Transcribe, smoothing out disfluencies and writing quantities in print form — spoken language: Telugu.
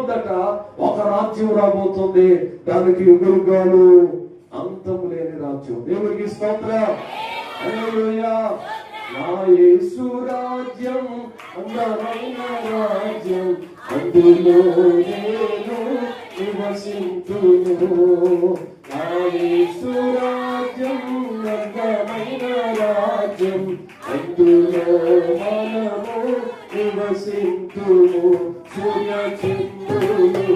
ఏముందట? ఒక రాజ్యం రాబోతుంది, దానికి యుగాలు అంతం లేని రాజ్యం. దేవునికి స్తోత్రం. హల్లెలూయా. నా యేసు రాజ్యం అందమైన రాజ్యం, అందులో నేను నివసింతును. నా యేసు రాజ్యం అందమైన రాజ్యం, అందులో మనము నివసింతుము. సూర్య చంద్రులు